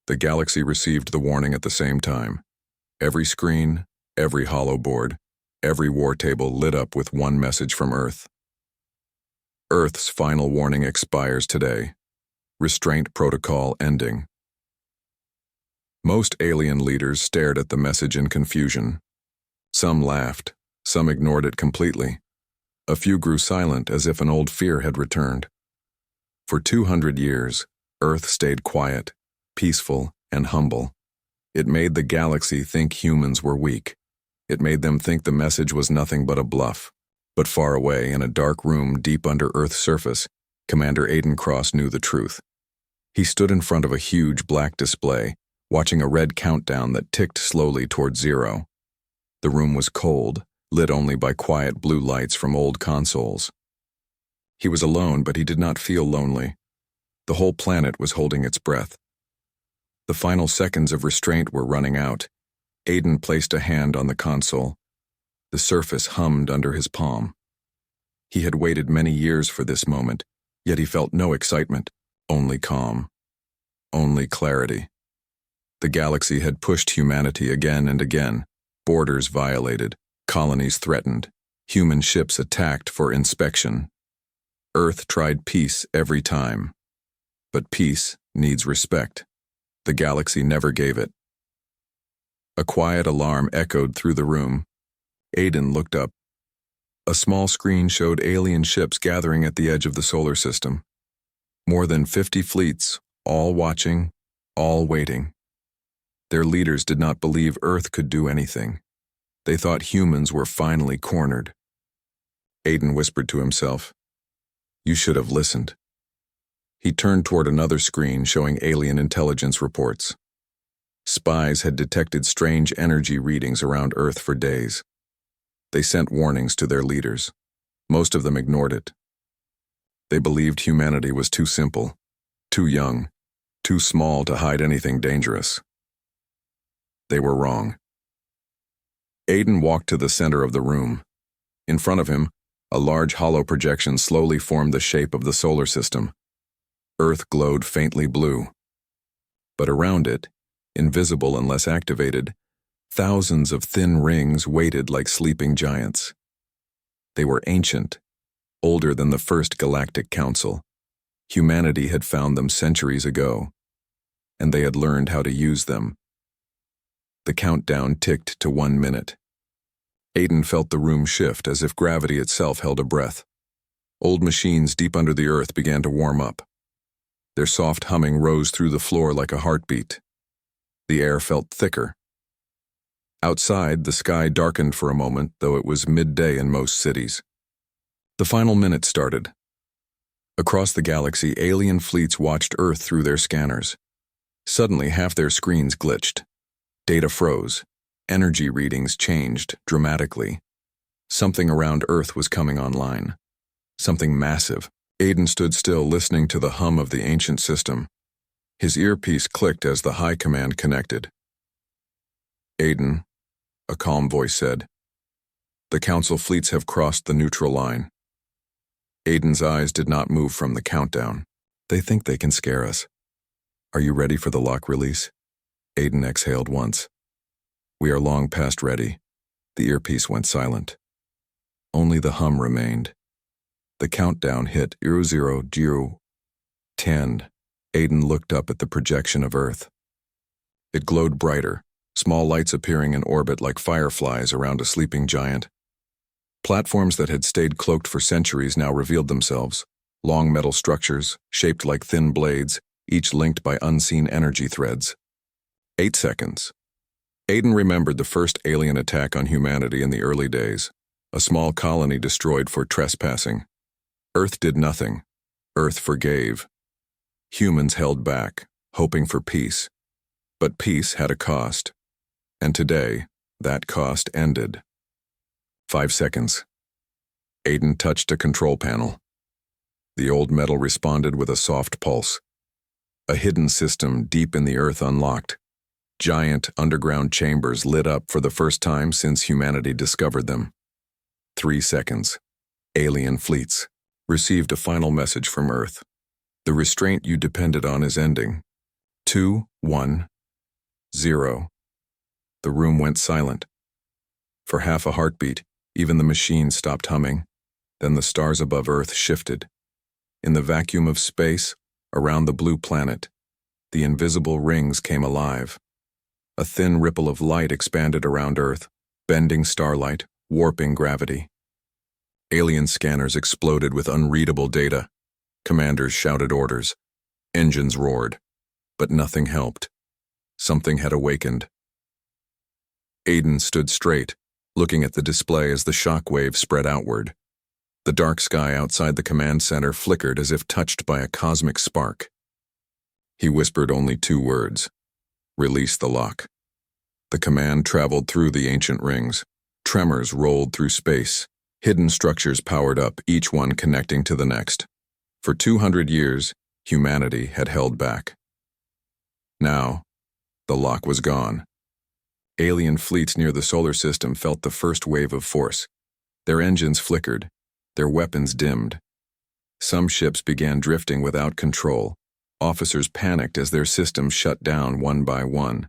The galaxy received the warning at the same time. Every screen, every hollow board, every war table lit up with one message from Earth. Earth's final warning expires today. Restraint protocol ending. Most alien leaders stared at the message in confusion. Some laughed, some ignored it completely. A few grew silent as if an old fear had returned. For 200 years, Earth stayed quiet, peaceful, and humble. It made the galaxy think humans were weak. It made them think the message was nothing but a bluff. But far away, in a dark room deep under Earth's surface, Commander Aiden Cross knew the truth. He stood in front of a huge black display, watching a red countdown that ticked slowly toward 0. The room was cold, lit only by quiet blue lights from old consoles. He was alone, but he did not feel lonely. The whole planet was holding its breath. The final seconds of restraint were running out. Aiden placed a hand on the console. The surface hummed under his palm. He had waited many years for this moment, yet he felt no excitement, only calm, only clarity. The galaxy had pushed humanity again and again, borders violated, colonies threatened, human ships attacked for inspection. Earth tried peace every time. But peace needs respect. The galaxy never gave it. A quiet alarm echoed through the room. Aiden looked up. A small screen showed alien ships gathering at the edge of the solar system. More than 50 fleets, all watching, all waiting. Their leaders did not believe Earth could do anything. They thought humans were finally cornered. Aiden whispered to himself, "You should have listened." He turned toward another screen showing alien intelligence reports. Spies had detected strange energy readings around Earth for days. They sent warnings to their leaders. Most of them ignored it. They believed humanity was too simple, too young, too small to hide anything dangerous. They were wrong. Aiden walked to the center of the room. In front of him, a large hollow projection slowly formed the shape of the solar system. Earth glowed faintly blue. But around it, invisible unless activated, thousands of thin rings waited like sleeping giants. They were ancient, older than the first Galactic Council. Humanity had found them centuries ago, and they had learned how to use them. The countdown ticked to 1 minute. Aiden felt the room shift as if gravity itself held a breath. Old machines deep under the earth began to warm up. Their soft humming rose through the floor like a heartbeat. The air felt thicker. Outside, the sky darkened for a moment, though it was midday in most cities. The final minute started. Across the galaxy, alien fleets watched Earth through their scanners. Suddenly, half their screens glitched. Data froze. Energy readings changed dramatically. Something around Earth was coming online. Something massive. Aiden stood still, listening to the hum of the ancient system. His earpiece clicked as the high command connected. "Aiden," a calm voice said, "the Council fleets have crossed the neutral line." Aiden's eyes did not move from the countdown. "They think they can scare us. Are you ready for the lock release?" Aiden exhaled once. "We are long past ready." The earpiece went silent. Only the hum remained. The countdown hit 00:10. Aiden looked up at the projection of Earth. It glowed brighter, small lights appearing in orbit like fireflies around a sleeping giant. Platforms that had stayed cloaked for centuries now revealed themselves, long metal structures, shaped like thin blades, each linked by unseen energy threads. 8 seconds. Aiden remembered the first alien attack on humanity in the early days, a small colony destroyed for trespassing. Earth did nothing. Earth forgave. Humans held back, hoping for peace. But peace had a cost. And today, that cost ended. 5 seconds. Aiden touched a control panel. The old metal responded with a soft pulse. A hidden system deep in the earth unlocked. Giant underground chambers lit up for the first time since humanity discovered them. 3 seconds. Alien fleets received a final message from Earth. The restraint you depended on is ending. 2, 1, 0. The room went silent. For half a heartbeat, even the machine stopped humming. Then the stars above Earth shifted. In the vacuum of space, around the blue planet, the invisible rings came alive. A thin ripple of light expanded around Earth, bending starlight, warping gravity. Alien scanners exploded with unreadable data. Commanders shouted orders. Engines roared. But nothing helped. Something had awakened. Aiden stood straight, looking at the display as the shock wave spread outward. The dark sky outside the command center flickered as if touched by a cosmic spark. He whispered only 2 words. Release the lock. The command traveled through the ancient rings. Tremors rolled through space. Hidden structures powered up, each one connecting to the next. For 200 years, humanity had held back. Now, the lock was gone. Alien fleets near the solar system felt the first wave of force. Their engines flickered. Their weapons dimmed. Some ships began drifting without control. Officers panicked as their systems shut down one by one.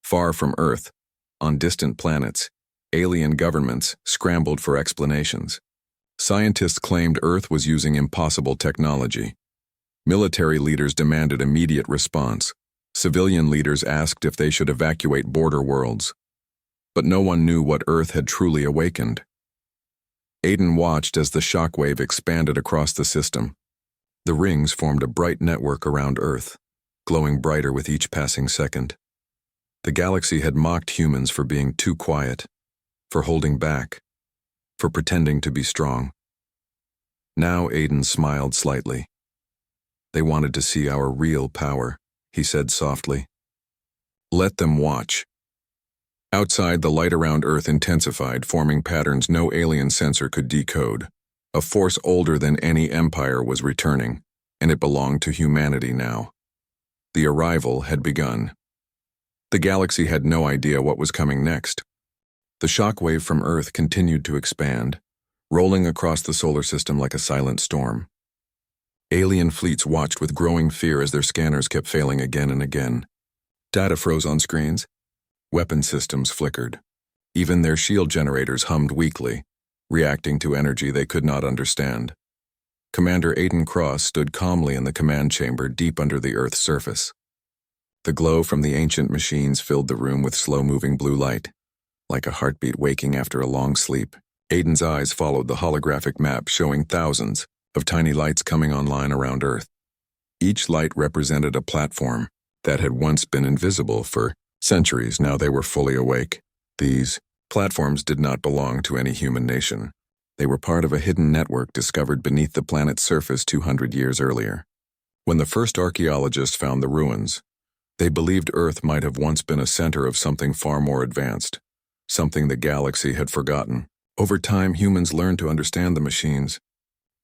Far from Earth, on distant planets, alien governments scrambled for explanations. Scientists claimed Earth was using impossible technology. Military leaders demanded immediate response. Civilian leaders asked if they should evacuate border worlds. But no one knew what Earth had truly awakened. Aiden watched as the shockwave expanded across the system. The rings formed a bright network around Earth, glowing brighter with each passing second. The galaxy had mocked humans for being too quiet, for holding back, for pretending to be strong. Now Aiden smiled slightly. They wanted to see our real power, he said softly. Let them watch. Outside, the light around Earth intensified, forming patterns no alien sensor could decode. A force older than any empire was returning, and it belonged to humanity now. The arrival had begun. The galaxy had no idea what was coming next. The shockwave from Earth continued to expand, rolling across the solar system like a silent storm. Alien fleets watched with growing fear as their scanners kept failing again and again. Data froze on screens. Weapon systems flickered. Even their shield generators hummed weakly, reacting to energy they could not understand. Commander Aiden Cross stood calmly in the command chamber deep under the Earth's surface. The glow from the ancient machines filled the room with slow-moving blue light. Like a heartbeat waking after a long sleep, Aiden's eyes followed the holographic map showing thousands of tiny lights coming online around Earth. Each light represented a platform that had once been invisible for centuries. Now they were fully awake. These platforms did not belong to any human nation. They were part of a hidden network discovered beneath the planet's surface 200 years earlier. When the first archaeologists found the ruins, they believed Earth might have once been a center of something far more advanced, something the galaxy had forgotten. Over time, humans learned to understand the machines.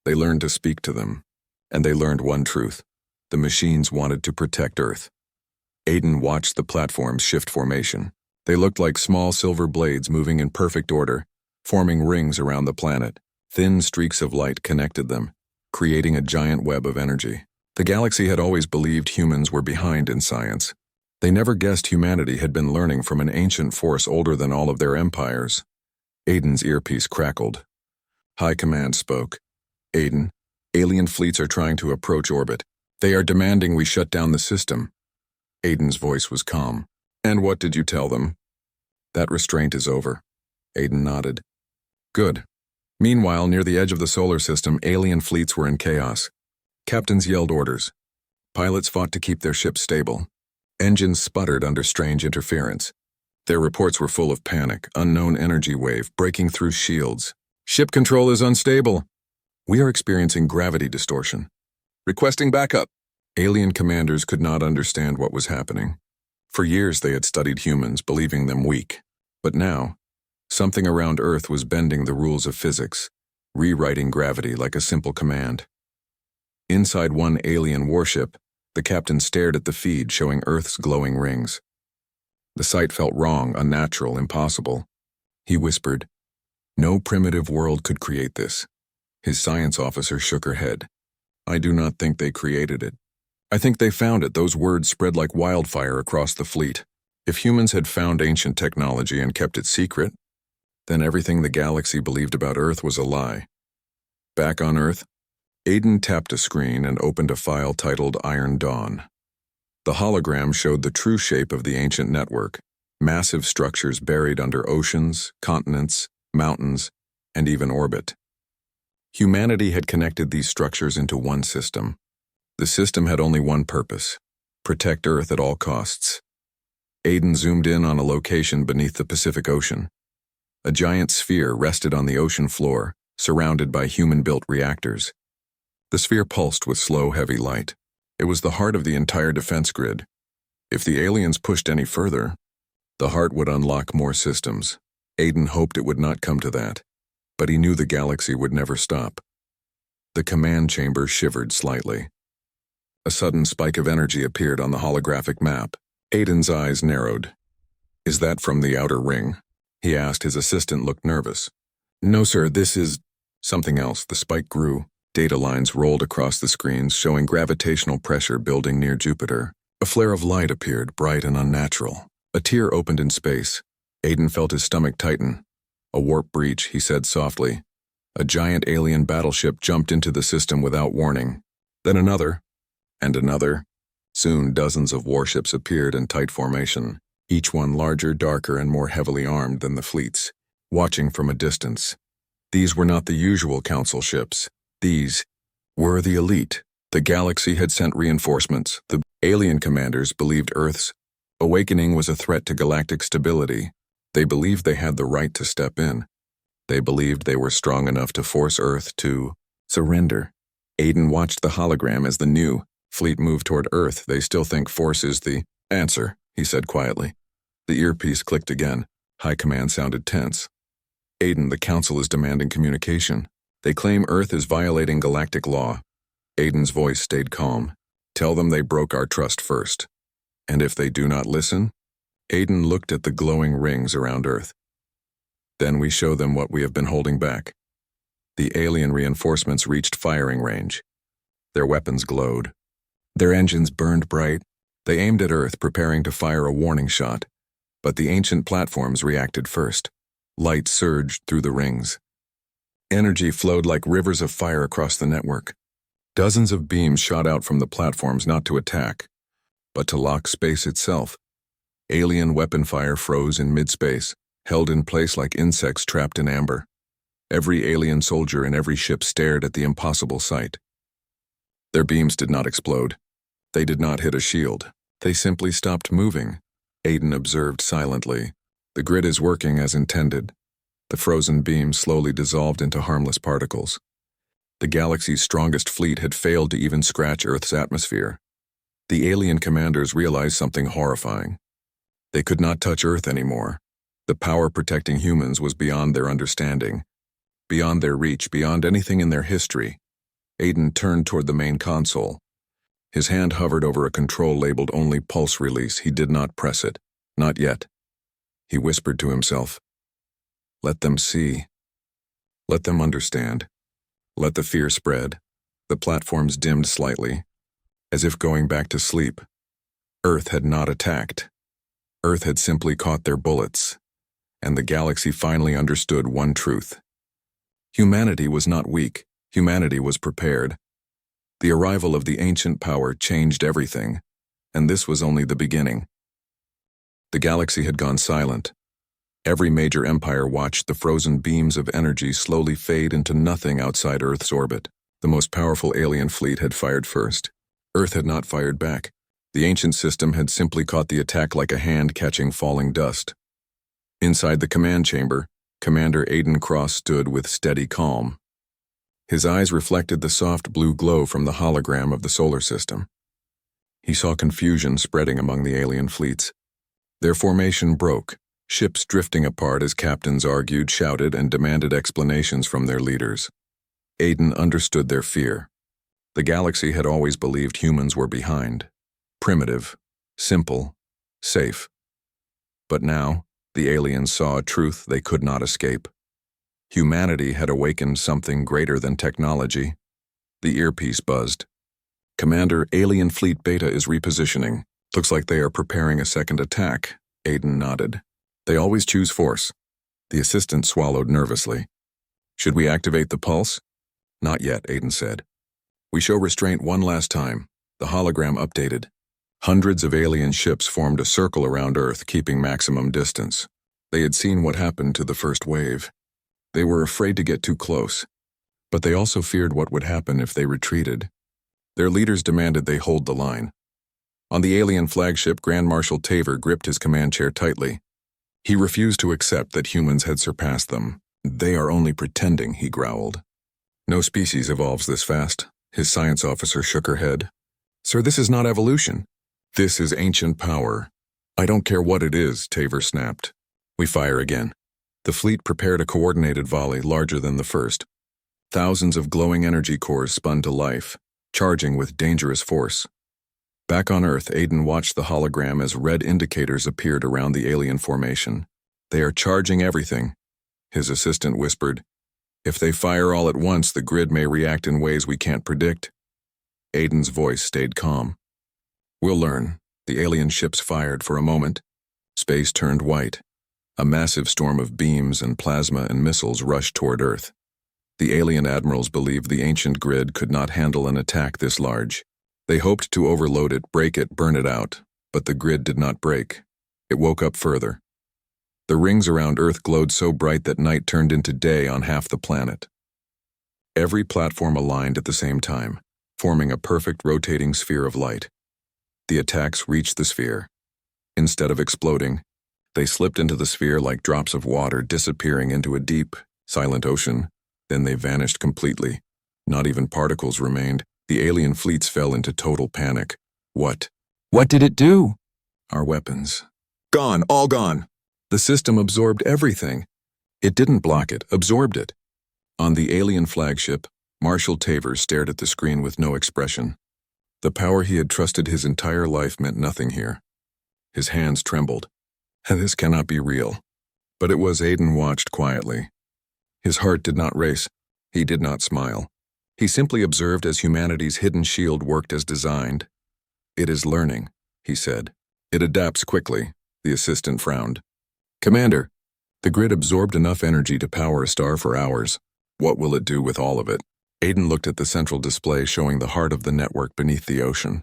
They learned to speak to them, and they learned one truth. The machines wanted to protect Earth. Aiden watched the platforms shift formation. They looked like small silver blades moving in perfect order, forming rings around the planet. Thin streaks of light connected them, creating a giant web of energy. The galaxy had always believed humans were behind in science. They never guessed humanity had been learning from an ancient force older than all of their empires. Aiden's earpiece crackled. High Command spoke. Aiden, alien fleets are trying to approach orbit. They are demanding we shut down the system. Aiden's voice was calm. And what did you tell them? That restraint is over. Aiden nodded. Good. Meanwhile, near the edge of the solar system, alien fleets were in chaos. Captains yelled orders. Pilots fought to keep their ships stable. Engines sputtered under strange interference. Their reports were full of panic, unknown energy wave, breaking through shields. Ship control is unstable. We are experiencing gravity distortion. Requesting backup. Alien commanders could not understand what was happening. For years they had studied humans, believing them weak. But now, something around Earth was bending the rules of physics, rewriting gravity like a simple command. Inside one alien warship, the captain stared at the feed showing Earth's glowing rings. The sight felt wrong, unnatural, impossible. He whispered, "No primitive world could create this." His science officer shook her head. "I do not think they created it. I think they found it. Those words spread like wildfire across the fleet. If humans had found ancient technology and kept it secret, then everything the galaxy believed about Earth was a lie. Back on Earth, Aiden tapped a screen and opened a file titled Iron Dawn. The hologram showed the true shape of the ancient network, massive structures buried under oceans, continents, mountains, and even orbit. Humanity had connected these structures into one system. The system had only one purpose: protect Earth at all costs. Aiden zoomed in on a location beneath the Pacific Ocean. A giant sphere rested on the ocean floor, surrounded by human-built reactors. The sphere pulsed with slow, heavy light. It was the heart of the entire defense grid. If the aliens pushed any further, the heart would unlock more systems. Aiden hoped it would not come to that, but he knew the galaxy would never stop. The command chamber shivered slightly. A sudden spike of energy appeared on the holographic map. Aiden's eyes narrowed. "Is that from the outer ring?" he asked. His assistant looked nervous. "No, sir, this is something else." The spike grew. Data lines rolled across the screens, showing gravitational pressure building near Jupiter. A flare of light appeared, bright and unnatural. A tear opened in space. Aiden felt his stomach tighten. "A warp breach," he said softly. A giant alien battleship jumped into the system without warning. Then another, and another. Soon dozens of warships appeared in tight formation, each one larger, darker, and more heavily armed than the fleets, watching from a distance. These were not the usual council ships. These were the elite. The galaxy had sent reinforcements. The alien commanders believed Earth's awakening was a threat to galactic stability. They believed they had the right to step in. They believed they were strong enough to force Earth to surrender. Aiden watched the hologram as the new fleet moved toward Earth. "They still think force is the answer," he said quietly. The earpiece clicked again. High command sounded tense. "Aiden, the council is demanding communication. They claim Earth is violating galactic law." Aiden's voice stayed calm. "Tell them they broke our trust first. And if they do not listen?" Aiden looked at the glowing rings around Earth. "Then we show them what we have been holding back." The alien reinforcements reached firing range. Their weapons glowed. Their engines burned bright. They aimed at Earth, preparing to fire a warning shot. But the ancient platforms reacted first. Light surged through the rings. Energy flowed like rivers of fire across the network. Dozens of beams shot out from the platforms, not to attack, but to lock space itself. Alien weapon fire froze in mid-space, held in place like insects trapped in amber. Every alien soldier in every ship stared at the impossible sight. Their beams did not explode. They did not hit a shield. They simply stopped moving. Aiden observed silently. The grid is working as intended. The frozen beams slowly dissolved into harmless particles. The galaxy's strongest fleet had failed to even scratch Earth's atmosphere. The alien commanders realized something horrifying. They could not touch Earth anymore. The power protecting humans was beyond their understanding, beyond their reach, beyond anything in their history. Aiden turned toward the main console. His hand hovered over a control labeled only pulse release. He did not press it. Not yet. He whispered to himself, "Let them see. Let them understand. Let the fear spread." The platforms dimmed slightly, as if going back to sleep. Earth had not attacked. Earth had simply caught their bullets. And the galaxy finally understood one truth. Humanity was not weak. Humanity was prepared. The arrival of the ancient power changed everything, and this was only the beginning. The galaxy had gone silent. Every major empire watched the frozen beams of energy slowly fade into nothing outside Earth's orbit. The most powerful alien fleet had fired first. Earth had not fired back. The ancient system had simply caught the attack like a hand catching falling dust. Inside the command chamber, Commander Aiden Cross stood with steady calm. His eyes reflected the soft blue glow from the hologram of the solar system. He saw confusion spreading among the alien fleets. Their formation broke, ships drifting apart as captains argued, shouted, and demanded explanations from their leaders. Aiden understood their fear. The galaxy had always believed humans were behind. Primitive, simple, safe. But now, the aliens saw a truth they could not escape. Humanity had awakened something greater than technology. The earpiece buzzed. Commander, alien fleet Beta is repositioning. Looks like they are preparing a second attack. Aiden nodded. They always choose force. The assistant swallowed nervously. Should we activate the pulse? Not yet, Aiden said. We show restraint one last time. The hologram updated. Hundreds of alien ships formed a circle around Earth, keeping maximum distance. They had seen what happened to the first wave. They were afraid to get too close, but they also feared what would happen if they retreated. Their leaders demanded they hold the line. On the alien flagship, Grand Marshal Taver gripped his command chair tightly. He refused to accept that humans had surpassed them. They are only pretending, he growled. No species evolves this fast. His science officer shook her head. Sir, this is not evolution. This is ancient power. I don't care what it is, Taver snapped. We fire again. The fleet prepared a coordinated volley larger than the first. Thousands of glowing energy cores spun to life, charging with dangerous force. Back on Earth, Aiden watched the hologram as red indicators appeared around the alien formation. They are charging everything. His assistant whispered, if they fire all at once, the grid may react in ways we can't predict. Aiden's voice stayed calm. We'll learn. The alien ships fired for a moment. Space turned white. A massive storm of beams and plasma and missiles rushed toward Earth. The alien admirals believed the ancient grid could not handle an attack this large. They hoped to overload it, break it, burn it out, but the grid did not break. It woke up further. The rings around Earth glowed so bright that night turned into day on half the planet. Every platform aligned at the same time, forming a perfect rotating sphere of light. The attacks reached the sphere. Instead of exploding, they slipped into the sphere like drops of water, disappearing into a deep, silent ocean. Then they vanished completely. Not even particles remained. The alien fleets fell into total panic. What? What did it do? Our weapons. Gone, all gone. The system absorbed everything. It didn't block it, absorbed it. On the alien flagship, Marshal Taver stared at the screen with no expression. The power he had trusted his entire life meant nothing here. His hands trembled. This cannot be real. But it was. Aiden watched quietly. His heart did not race. He did not smile. He simply observed as humanity's hidden shield worked as designed. It is learning, he said. It adapts quickly. The assistant frowned. Commander, the grid absorbed enough energy to power a star for hours. What will it do with all of it? Aiden looked at the central display showing the heart of the network beneath the ocean.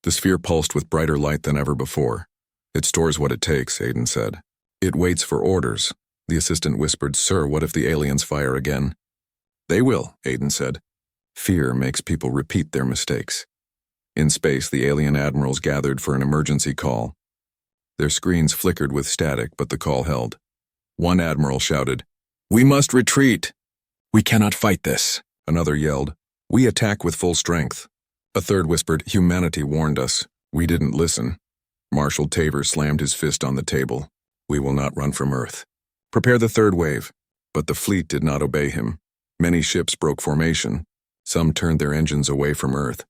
The sphere pulsed with brighter light than ever before. It stores what it takes, Aiden said. It waits for orders. The assistant whispered, Sir, what if the aliens fire again? They will, Aiden said. Fear makes people repeat their mistakes. In space, the alien admirals gathered for an emergency call. Their screens flickered with static, but the call held. One admiral shouted, We must retreat! We cannot fight this. Another yelled, We attack with full strength. A third whispered, Humanity warned us. We didn't listen. Marshal Taver slammed his fist on the table. We will not run from Earth. Prepare the third wave. But the fleet did not obey him. Many ships broke formation. Some turned their engines away from Earth.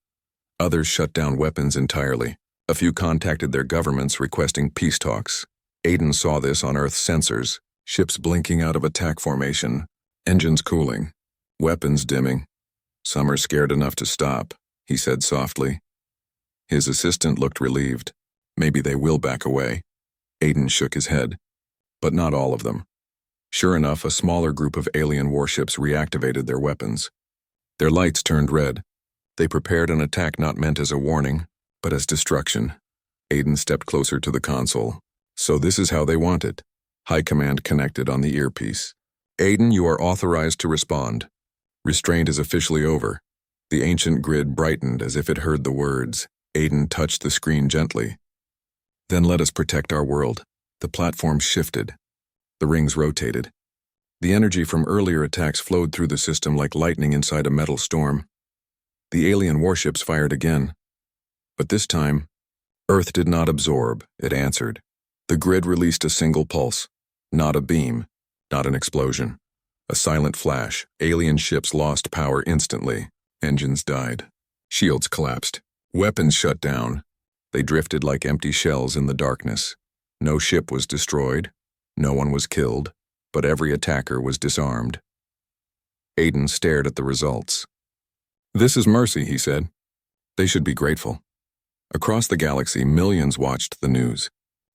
Others shut down weapons entirely. A few contacted their governments requesting peace talks. Aiden saw this on Earth's sensors, ships blinking out of attack formation, engines cooling, weapons dimming. Some are scared enough to stop, he said softly. His assistant looked relieved. Maybe they will back away. Aiden shook his head. But not all of them. Sure enough, a smaller group of alien warships reactivated their weapons. Their lights turned red. They prepared an attack not meant as a warning, but as destruction. Aiden stepped closer to the console. So this is how they want it. High Command connected on the earpiece. Aiden, you are authorized to respond. Restraint is officially over. The ancient grid brightened as if it heard the words. Aiden touched the screen gently. Then let us protect our world. The platform shifted. The rings rotated. The energy from earlier attacks flowed through the system like lightning inside a metal storm. The alien warships fired again. But this time, Earth did not absorb, it answered. The grid released a single pulse. Not a beam, not an explosion. A silent flash. Alien ships lost power instantly. Engines died. Shields collapsed. Weapons shut down. They drifted like empty shells in the darkness. No ship was destroyed. No one was killed, but every attacker was disarmed. Aiden stared at the results. This is mercy, he said. They should be grateful. Across the galaxy, millions watched the news.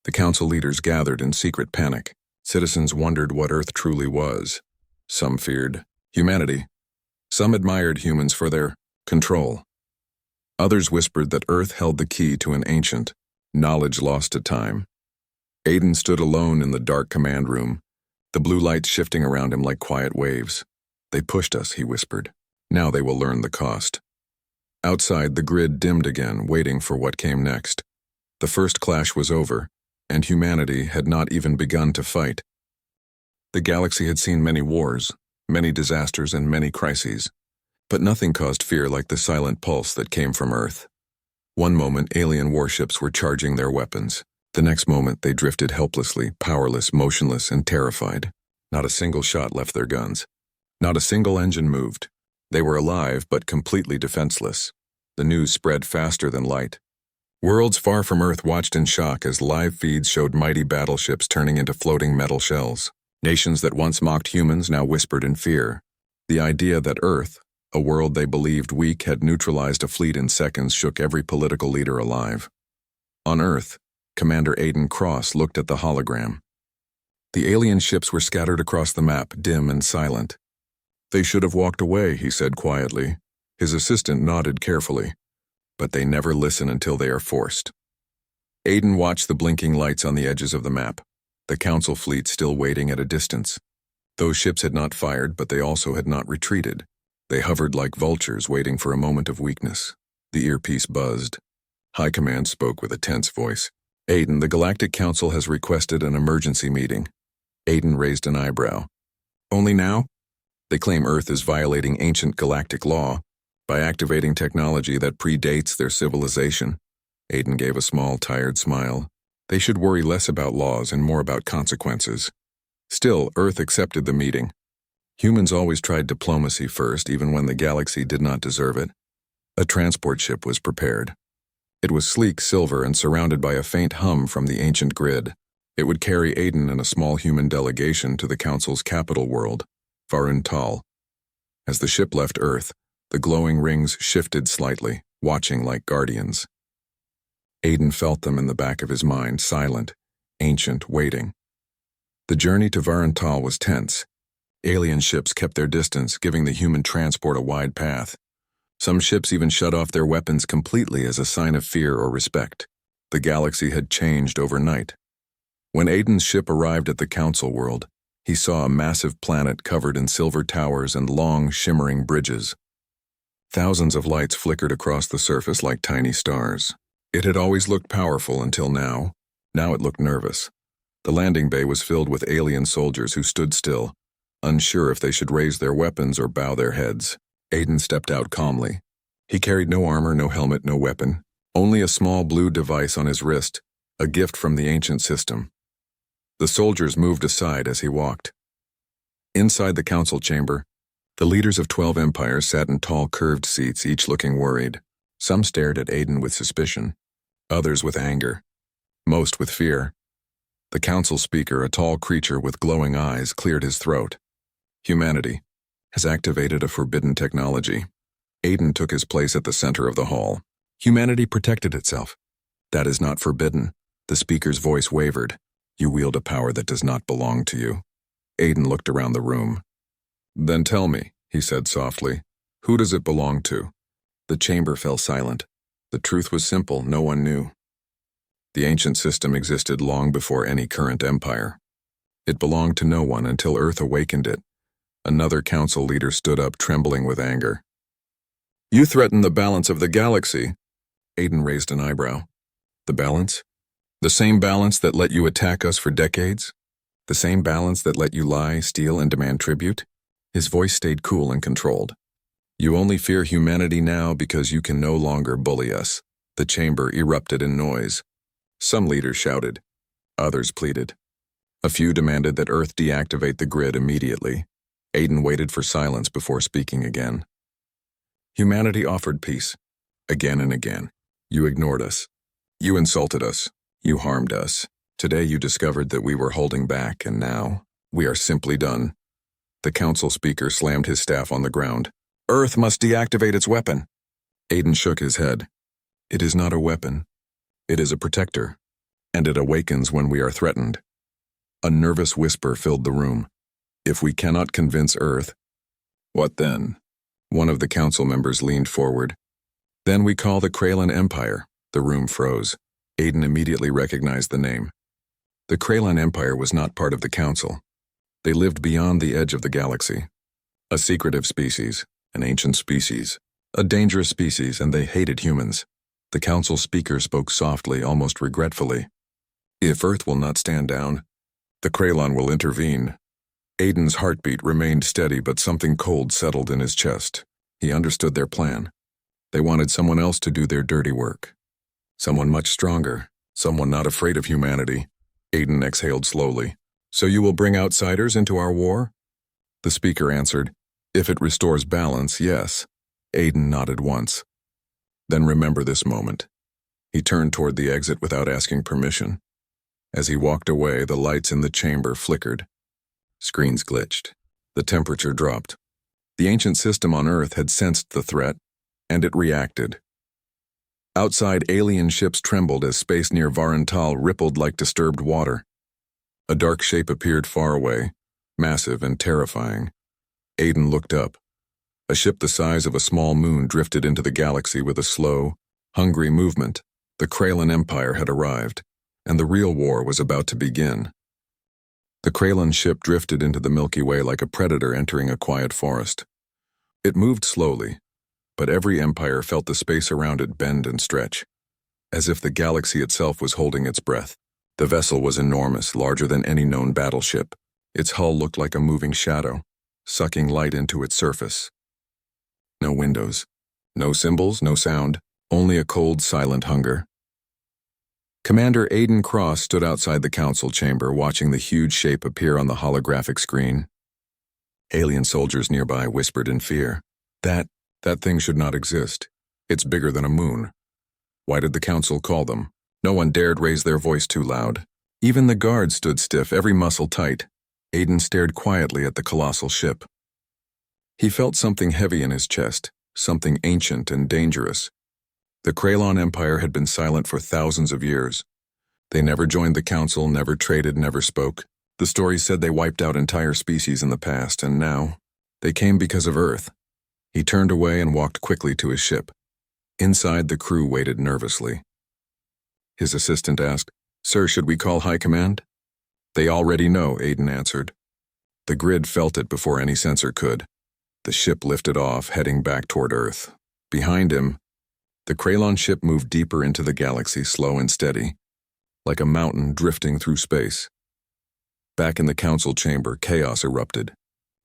The council leaders gathered in secret panic. Citizens wondered what Earth truly was. Some feared humanity. Some admired humans for their control. Others whispered that Earth held the key to an ancient knowledge lost to time. Aiden stood alone in the dark command room, the blue lights shifting around him like quiet waves. They pushed us, he whispered. Now they will learn the cost. Outside, the grid dimmed again, waiting for what came next. The first clash was over, and humanity had not even begun to fight. The galaxy had seen many wars, many disasters, and many crises, but nothing caused fear like the silent pulse that came from Earth. One moment, alien warships were charging their weapons. The next moment, they drifted helplessly, powerless, motionless, and terrified. Not a single shot left their guns. Not a single engine moved. They were alive, but completely defenseless. The news spread faster than light. Worlds far from Earth watched in shock as live feeds showed mighty battleships turning into floating metal shells. Nations that once mocked humans now whispered in fear. The idea that Earth, a world they believed weak, had neutralized a fleet in seconds shook every political leader alive. On Earth, Commander Aiden Cross looked at the hologram. The alien ships were scattered across the map, dim and silent. They should have walked away, he said quietly. His assistant nodded carefully. But they never listen until they are forced. Aiden watched the blinking lights on the edges of the map, the council fleet still waiting at a distance. Those ships had not fired, but they also had not retreated. They hovered like vultures waiting for a moment of weakness. The earpiece buzzed. High Command spoke with a tense voice. Aiden, the Galactic Council has requested an emergency meeting. Aiden raised an eyebrow. Only now? They claim Earth is violating ancient galactic law by activating technology that predates their civilization. Aiden gave a small, tired smile. They should worry less about laws and more about consequences. Still, Earth accepted the meeting. Humans always tried diplomacy first, even when the galaxy did not deserve it. A transport ship was prepared. It was sleek silver and surrounded by a faint hum from the ancient grid. It would carry Aiden and a small human delegation to the Council's capital world, Varuntal. As the ship left Earth, the glowing rings shifted slightly, watching like guardians. Aiden felt them in the back of his mind, silent, ancient, waiting. The journey to Varuntal was tense. Alien ships kept their distance, giving the human transport a wide path. Some ships even shut off their weapons completely as a sign of fear or respect. The galaxy had changed overnight. When Aiden's ship arrived at the Council world, he saw a massive planet covered in silver towers and long, shimmering bridges. Thousands of lights flickered across the surface like tiny stars. It had always looked powerful until now. Now it looked nervous. The landing bay was filled with alien soldiers who stood still, unsure if they should raise their weapons or bow their heads. Aiden stepped out calmly. He carried no armor, no helmet, no weapon, only a small blue device on his wrist, a gift from the ancient system. The soldiers moved aside as he walked. Inside the council chamber, the leaders of 12 empires sat in tall curved seats, each looking worried. Some stared at Aiden with suspicion, others with anger, most with fear. The council speaker, a tall creature with glowing eyes, cleared his throat. Humanity has activated a forbidden technology. Aiden took his place at the center of the hall. Humanity protected itself. That is not forbidden. The speaker's voice wavered. You wield a power that does not belong to you. Aiden looked around the room. Then tell me, he said softly, who does it belong to? The chamber fell silent. The truth was simple, no one knew. The ancient system existed long before any current empire. It belonged to no one until Earth awakened it. Another council leader stood up, trembling with anger. You threaten the balance of the galaxy. Aiden raised an eyebrow. The balance? The same balance that let you attack us for decades? The same balance that let you lie, steal, and demand tribute? His voice stayed cool and controlled. You only fear humanity now because you can no longer bully us. The chamber erupted in noise. Some leaders shouted. Others pleaded. A few demanded that Earth deactivate the grid immediately. Aiden waited for silence before speaking again. Humanity offered peace. Again and again. You ignored us. You insulted us. You harmed us. Today you discovered that we were holding back, and now we are simply done. The council speaker slammed his staff on the ground. Earth must deactivate its weapon. Aiden shook his head. It is not a weapon. It is a protector, and it awakens when we are threatened. A nervous whisper filled the room. If we cannot convince Earth, what then? One of the council members leaned forward. Then we call the Kraylan Empire. The room froze. Aiden immediately recognized the name. The Kraylan Empire was not part of the council. They lived beyond the edge of the galaxy. A secretive species, an ancient species, a dangerous species, and they hated humans. The council speaker spoke softly, almost regretfully. If Earth will not stand down, the Kraylan will intervene. Aiden's heartbeat remained steady, but something cold settled in his chest. He understood their plan. They wanted someone else to do their dirty work. Someone much stronger, someone not afraid of humanity. Aiden exhaled slowly. So you will bring outsiders into our war? The speaker answered, if it restores balance, yes. Aiden nodded once. Then remember this moment. He turned toward the exit without asking permission. As he walked away, the lights in the chamber flickered. Screens glitched. The temperature dropped. The ancient system on Earth had sensed the threat, and it reacted. Outside, alien ships trembled as space near Varental rippled like disturbed water. A dark shape appeared far away, massive and terrifying. Aiden looked up. A ship the size of a small moon drifted into the galaxy with a slow, hungry movement. The Kraylan Empire had arrived, and the real war was about to begin. The Kraylan ship drifted into the Milky Way like a predator entering a quiet forest. It moved slowly, but every empire felt the space around it bend and stretch, as if the galaxy itself was holding its breath. The vessel was enormous, larger than any known battleship. Its hull looked like a moving shadow, sucking light into its surface. No windows, no symbols, no sound, only a cold, silent hunger. Commander Aiden Cross stood outside the council chamber, watching the huge shape appear on the holographic screen. Alien soldiers nearby whispered in fear. That thing should not exist. It's bigger than a moon. Why did the council call them? No one dared raise their voice too loud. Even the guards stood stiff, every muscle tight. Aiden stared quietly at the colossal ship. He felt something heavy in his chest, something ancient and dangerous. The Kraylan Empire had been silent for thousands of years. They never joined the council, never traded, never spoke. The stories said they wiped out entire species in the past, and now, they came because of Earth. He turned away and walked quickly to his ship. Inside, the crew waited nervously. His assistant asked, Sir, should we call High Command? They already know, Aiden answered. The grid felt it before any sensor could. The ship lifted off, heading back toward Earth. Behind him, the Kraylan ship moved deeper into the galaxy, slow and steady, like a mountain drifting through space. Back in the council chamber, chaos erupted.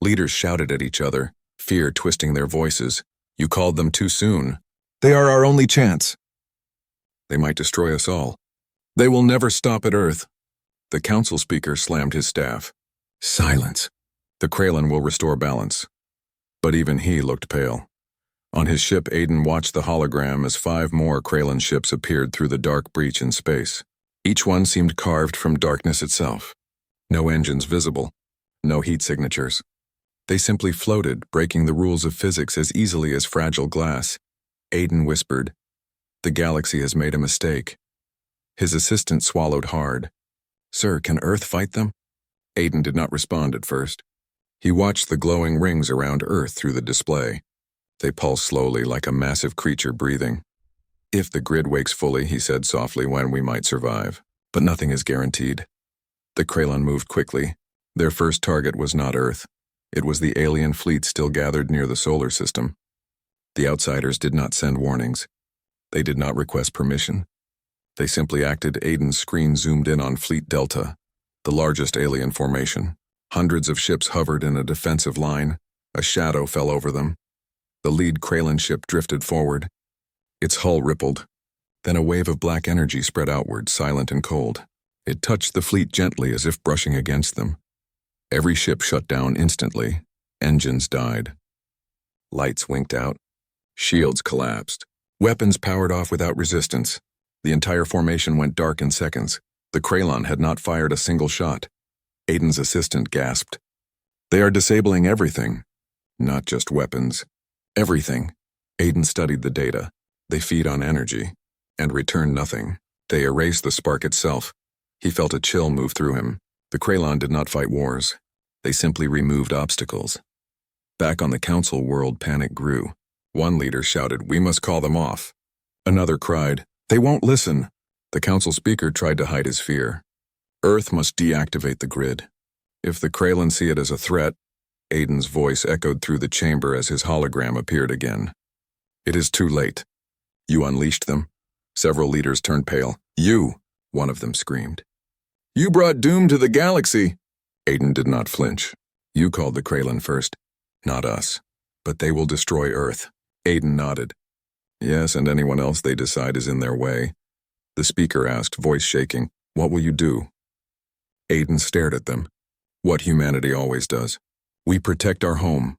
Leaders shouted at each other, fear twisting their voices. You called them too soon. They are our only chance. They might destroy us all. They will never stop at Earth. The council speaker slammed his staff. Silence. The Kraylan will restore balance. But even he looked pale. On his ship, Aiden watched the hologram as 5 more Kraylan ships appeared through the dark breach in space. Each one seemed carved from darkness itself. No engines visible, no heat signatures. They simply floated, breaking the rules of physics as easily as fragile glass. Aiden whispered, The galaxy has made a mistake. His assistant swallowed hard. Sir, can Earth fight them? Aiden did not respond at first. He watched the glowing rings around Earth through the display. They pulsed slowly like a massive creature breathing. If the grid wakes fully, he said softly, when we might survive. But nothing is guaranteed. The Kraylan moved quickly. Their first target was not Earth. It was the alien fleet still gathered near the solar system. The outsiders did not send warnings. They did not request permission. They simply acted. Aiden's screen zoomed in on Fleet Delta, the largest alien formation. Hundreds of ships hovered in a defensive line. A shadow fell over them. The lead Kraylan ship drifted forward. Its hull rippled. Then a wave of black energy spread outward, silent and cold. It touched the fleet gently as if brushing against them. Every ship shut down instantly. Engines died. Lights winked out. Shields collapsed. Weapons powered off without resistance. The entire formation went dark in seconds. The Kraylan had not fired a single shot. Aiden's assistant gasped. They are disabling everything. Not just weapons. Everything. Aiden studied the data. They feed on energy and return nothing. They erase the spark itself. He felt a chill move through him. The Kralon did not fight wars. They simply removed obstacles. Back on the council world, panic grew. One leader shouted, "We must call them off." Another cried, "They won't listen." The council speaker tried to hide his fear. Earth must deactivate the grid. If the Kralon see it as a threat, Aiden's voice echoed through the chamber as his hologram appeared again. "It is too late. You unleashed them." Several leaders turned pale. "You," one of them screamed. "You brought doom to the galaxy." Aiden did not flinch. "You called the Kralon first. Not us. But they will destroy Earth." Aiden nodded. "Yes, and anyone else they decide is in their way." The speaker asked, voice shaking, "What will you do?" Aiden stared at them. What humanity always does. "We protect our home."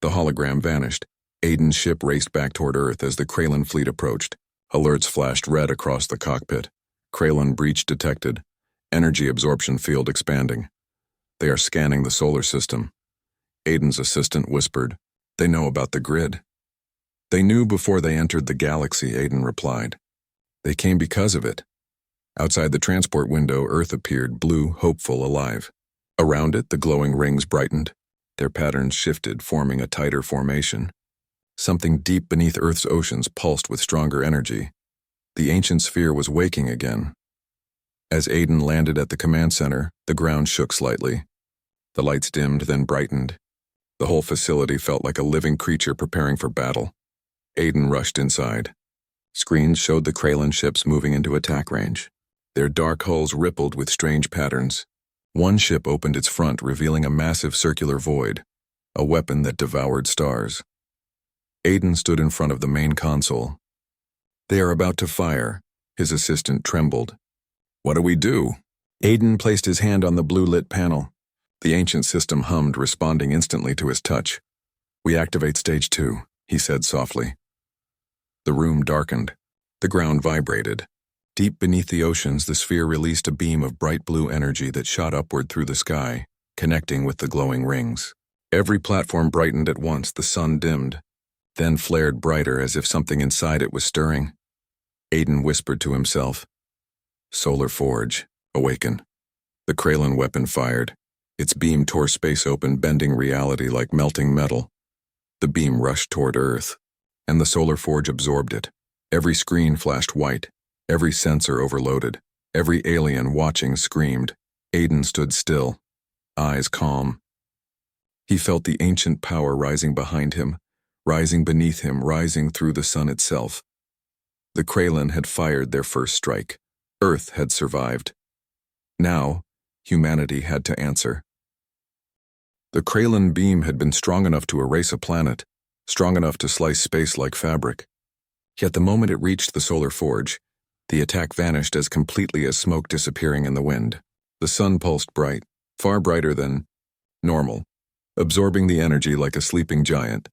The hologram vanished. Aiden's ship raced back toward Earth as the Kralon fleet approached. Alerts flashed red across the cockpit. Kralon breach detected. Energy absorption field expanding. They are scanning the solar system. Aiden's assistant whispered, "They know about the grid." "They knew before they entered the galaxy," Aiden replied. "They came because of it." Outside the transport window, Earth appeared, blue, hopeful, alive. Around it, the glowing rings brightened. Their patterns shifted, forming a tighter formation. Something deep beneath Earth's oceans pulsed with stronger energy. The ancient sphere was waking again. As Aiden landed at the command center, the ground shook slightly. The lights dimmed, then brightened. The whole facility felt like a living creature preparing for battle. Aiden rushed inside. Screens showed the Kralon ships moving into attack range. Their dark hulls rippled with strange patterns. One ship opened its front, revealing a massive circular void, a weapon that devoured stars. Aiden stood in front of the main console. "They are about to fire." His assistant trembled. "What do we do?" Aiden placed his hand on the blue-lit panel. The ancient system hummed, responding instantly to his touch. "We activate stage 2, he said softly. The room darkened. The ground vibrated. Deep beneath the oceans, the sphere released a beam of bright blue energy that shot upward through the sky, connecting with the glowing rings. Every platform brightened at once. The sun dimmed, then flared brighter as if something inside it was stirring. Aiden whispered to himself, "Solar Forge, awaken." The Kralon weapon fired. Its beam tore space open, bending reality like melting metal. The beam rushed toward Earth, and the Solar Forge absorbed it. Every screen flashed white, every sensor overloaded, every alien watching screamed. Aiden stood still, eyes calm. He felt the ancient power rising behind him, rising beneath him, rising through the sun itself. The Kralon had fired their first strike. Earth had survived. Now, humanity had to answer. The Kralon beam had been strong enough to erase a planet, strong enough to slice space like fabric. Yet the moment it reached the Solar Forge, the attack vanished as completely as smoke disappearing in the wind. The sun pulsed bright, far brighter than normal, absorbing the energy like a sleeping giant.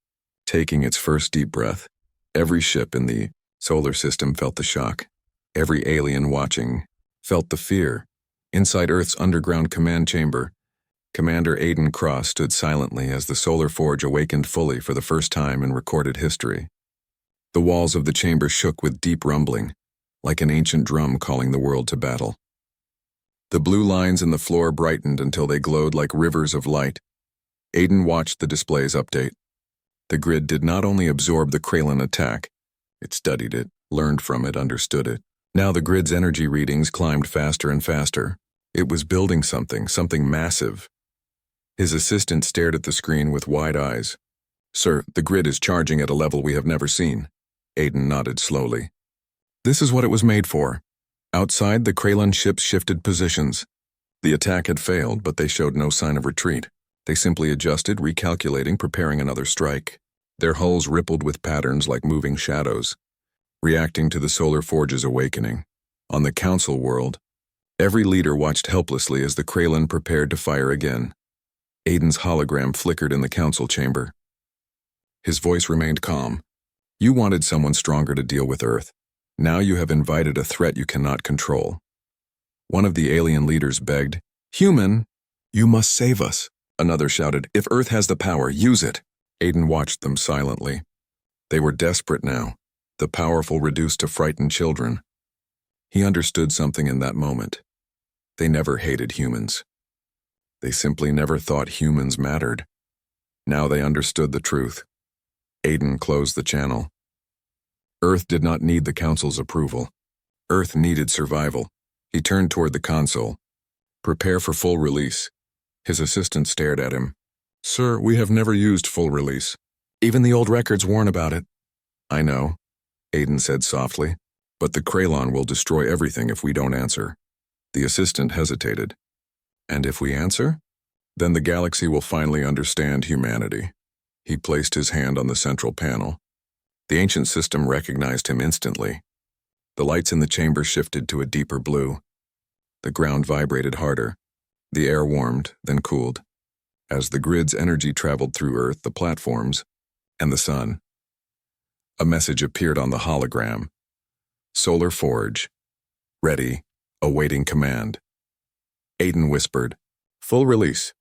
Taking its first deep breath, every ship in the solar system felt the shock. Every alien watching felt the fear. Inside Earth's underground command chamber, Commander Aiden Cross stood silently as the Solar Forge awakened fully for the first time in recorded history. The walls of the chamber shook with deep rumbling, like an ancient drum calling the world to battle. The blue lines in the floor brightened until they glowed like rivers of light. Aiden watched the displays update. The grid did not only absorb the Kralon attack, it studied it, learned from it, understood it. Now the grid's energy readings climbed faster and faster. It was building something massive. His assistant stared at the screen with wide eyes. "Sir, the grid is charging at a level we have never seen." Aiden nodded slowly. This is what it was made for. Outside, the Kralon ships shifted positions. The attack had failed, but they showed no sign of retreat. They simply adjusted, recalculating, preparing another strike. Their hulls rippled with patterns like moving shadows, reacting to the Solar Forge's awakening. On the Council world, every leader watched helplessly as the Kralon prepared to fire again. Aiden's hologram flickered in the council chamber. His voice remained calm. "You wanted someone stronger to deal with Earth. Now you have invited a threat you cannot control." One of the alien leaders begged, "Human, you must save us." Another shouted, "If Earth has the power, use it." Aiden watched them silently. They were desperate now, the powerful reduced to frightened children. He understood something in that moment. They never hated humans. They simply never thought humans mattered. Now they understood the truth. Aiden closed the channel. Earth did not need the Council's approval. Earth needed survival. He turned toward the console. Prepare for full release. His assistant stared at him. Sir, we have never used full release. Even the old records warn about it. I know, Aiden said softly, but the Kralon will destroy everything if we don't answer. The assistant hesitated. And if we answer? Then the galaxy will finally understand humanity. He placed his hand on the central panel. The ancient system recognized him instantly. The lights in the chamber shifted to a deeper blue. The ground vibrated harder. The air warmed, then cooled. As the grid's energy traveled through Earth, the platforms, and the sun. A message appeared on the hologram. Solar Forge. Ready. Awaiting command. Aiden whispered, full release.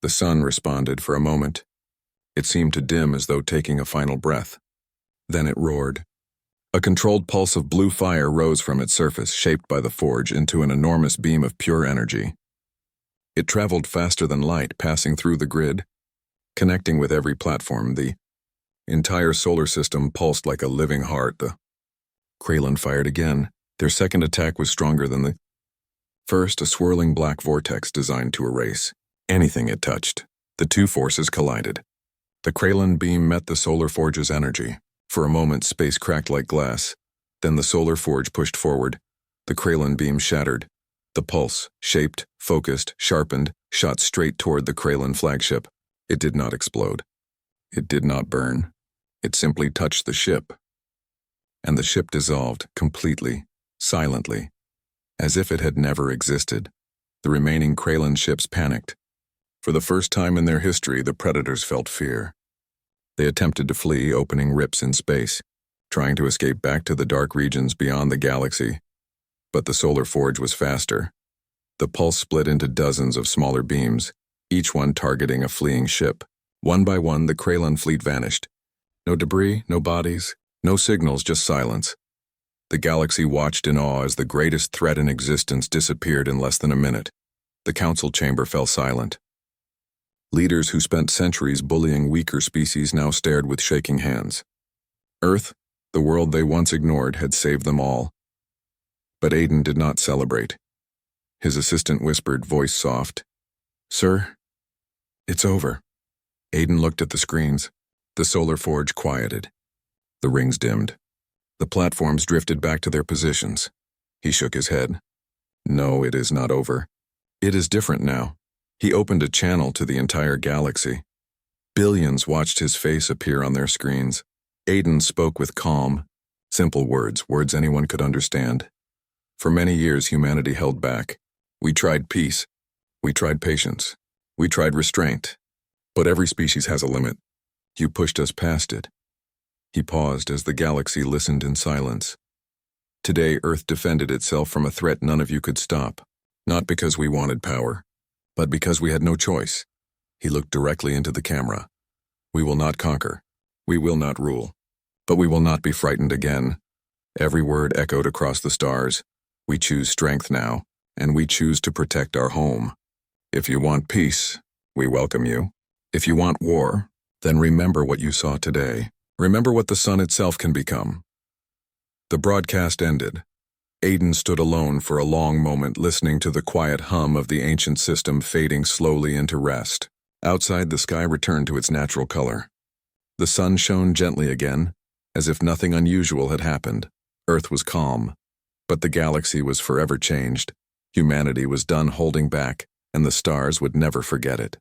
The sun responded for a moment. It seemed to dim as though taking a final breath. Then it roared. A controlled pulse of blue fire rose from its surface, shaped by the forge into an enormous beam of pure energy. It traveled faster than light, passing through the grid, connecting with every platform. The entire solar system pulsed like a living heart. The Kralon fired again. Their second attack was stronger than the first, a swirling black vortex designed to erase anything it touched. The two forces collided. The Kralon beam met the solar forge's energy. For a moment, space cracked like glass. Then the solar forge pushed forward. The Kralon beam shattered. The pulse, shaped, focused, sharpened, shot straight toward the Kralon flagship. It did not explode. It did not burn. It simply touched the ship. And the ship dissolved, completely, silently, as if it had never existed. The remaining Kralon ships panicked. For the first time in their history, the Predators felt fear. They attempted to flee, opening rips in space, trying to escape back to the dark regions beyond the galaxy. But the solar forge was faster. The pulse split into dozens of smaller beams, each one targeting a fleeing ship. One by one, the Kralon fleet vanished. No debris, no bodies, no signals, just silence. The galaxy watched in awe as the greatest threat in existence disappeared in less than a minute. The council chamber fell silent. Leaders who spent centuries bullying weaker species now stared with shaking hands. Earth, the world they once ignored, had saved them all. But Aiden did not celebrate. His assistant whispered, voice soft, Sir, it's over. Aiden looked at the screens. The solar forge quieted. The rings dimmed. The platforms drifted back to their positions. He shook his head. No, it is not over. It is different now. He opened a channel to the entire galaxy. Billions watched his face appear on their screens. Aiden spoke with calm, simple words, words anyone could understand. For many years, humanity held back. We tried peace. We tried patience. We tried restraint. But every species has a limit. You pushed us past it. He paused as the galaxy listened in silence. Today, Earth defended itself from a threat none of you could stop. Not because we wanted power, but because we had no choice. He looked directly into the camera. We will not conquer. We will not rule. But we will not be frightened again. Every word echoed across the stars. We choose strength now, and we choose to protect our home. If you want peace, we welcome you. If you want war, then remember what you saw today. Remember what the sun itself can become. The broadcast ended. Aiden stood alone for a long moment, listening to the quiet hum of the ancient system fading slowly into rest. Outside, the sky returned to its natural color. The sun shone gently again, as if nothing unusual had happened. Earth was calm, but the galaxy was forever changed. Humanity was done holding back, and the stars would never forget it.